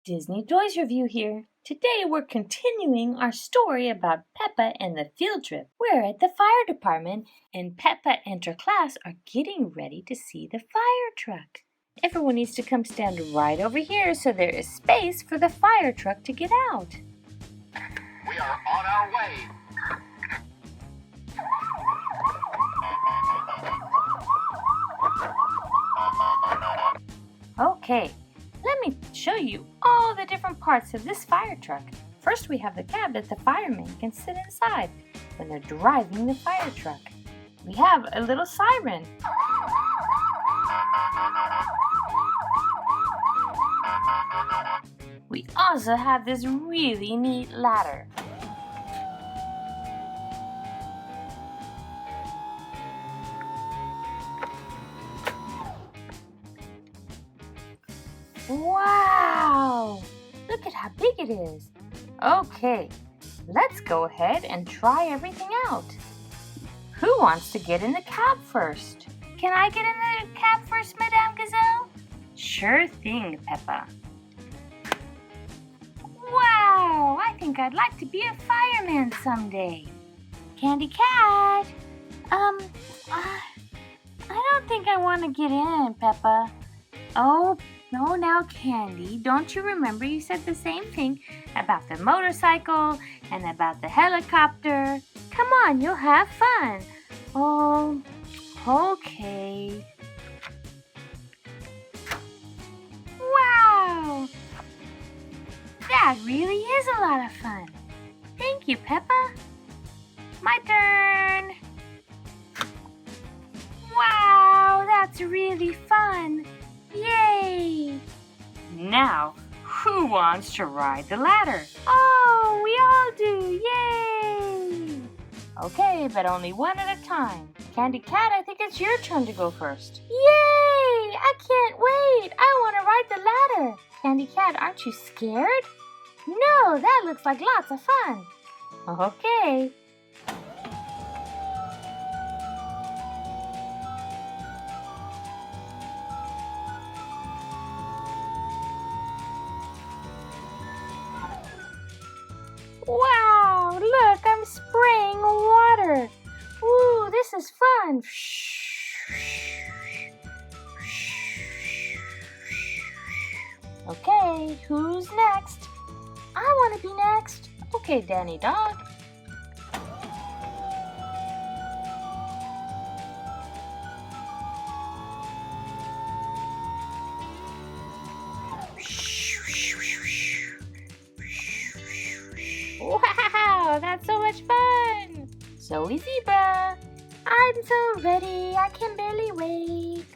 Disney Toys Review here. Today we're continuing our story about Peppa and the field trip. We're at the fire department and Peppa and her class are getting ready to see the fire truck. Everyone needs to come stand right over here so there is space for the fire truck to get out. We are on our way. Okay, let me show you all the different parts of this fire truck. First we have the cab that the firemen can sit inside when they're driving the fire truck. We have a little siren. We also have this really neat ladder. Wow! Look at how big it is. Okay, let's go ahead and try everything out. Who wants to get in the cab first? Can I get in the cab first, Madame Gazelle? Sure thing, Peppa. Wow, I think I'd like to be a fireman someday. Candy Cat, I don't think I want to get in, Peppa. Oh, no, now, Candy, don't you remember you said the same thing about the motorcycle and about the helicopter? Come on, you'll have fun. Oh, okay. Wow! That really is a lot of fun. Thank you, Peppa. My turn. Wow, that's really fun. Yay! Now, who wants to ride the ladder? Oh, we all do! Yay! Okay, but only one at a time. Candy Cat, I think it's your turn to go first. Yay! I can't wait! I want to ride the ladder. Candy Cat, aren't you scared? No, that looks like lots of fun. Okay. Wow, look, I'm spraying water. Ooh, this is fun. Okay, who's next? I want to be next. Okay, Danny Dog. Wow, that's so much fun! Zoe Zebra, I'm so ready, I can barely wait.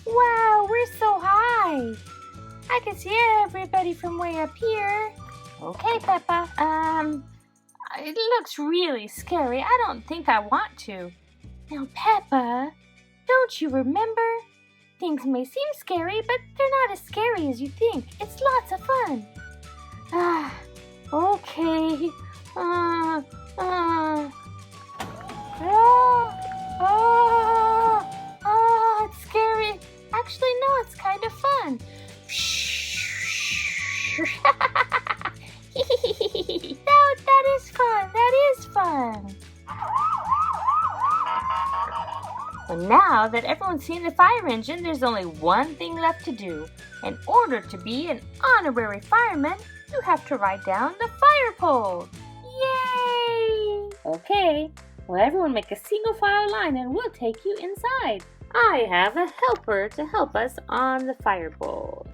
Wow, we're so high. I can see everybody from way up here. Okay, Peppa, it looks really scary. I don't think I want to. Now, Peppa, don't you remember? Things may seem scary, but they're not as scary as you think. It's lots of fun. Okay. It's scary. Actually, no, it's kind of fun. That is fun. That is fun. Well, now that everyone's seen the fire engine, there's only one thing left to do. In order to be an honorary fireman, you have to ride down the fire pole. Yay! Okay, well, everyone make a single file line and we'll take you inside. I have a helper to help us on the fire pole.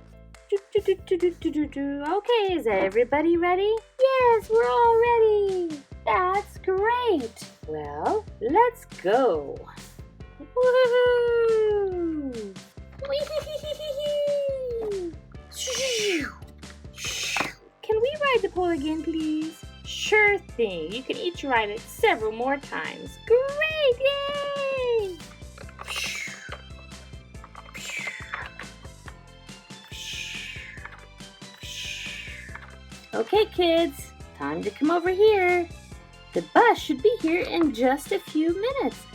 Okay, is everybody ready? Yes, we're all ready. That's great. Well, let's go. Woohoo! Can we ride the pole again, please? Sure thing. You can each ride it several more times. Great! Yay! Okay, kids, time to come over here. The bus should be here in just a few minutes.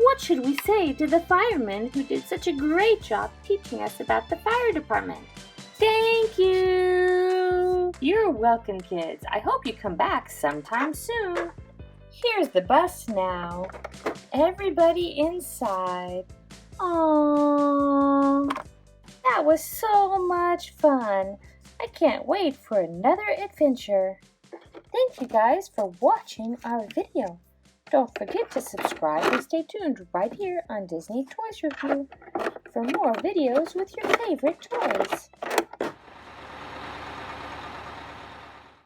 What should we say to the fireman who did such a great job teaching us about the fire department? Thank you! You're welcome, kids. I hope you come back sometime soon. Here's the bus now. Everybody inside. Aww. That was so much fun. I can't wait for another adventure. Thank you guys for watching our video. Don't forget to subscribe and stay tuned right here on Disney Toys Review for more videos with your favorite toys.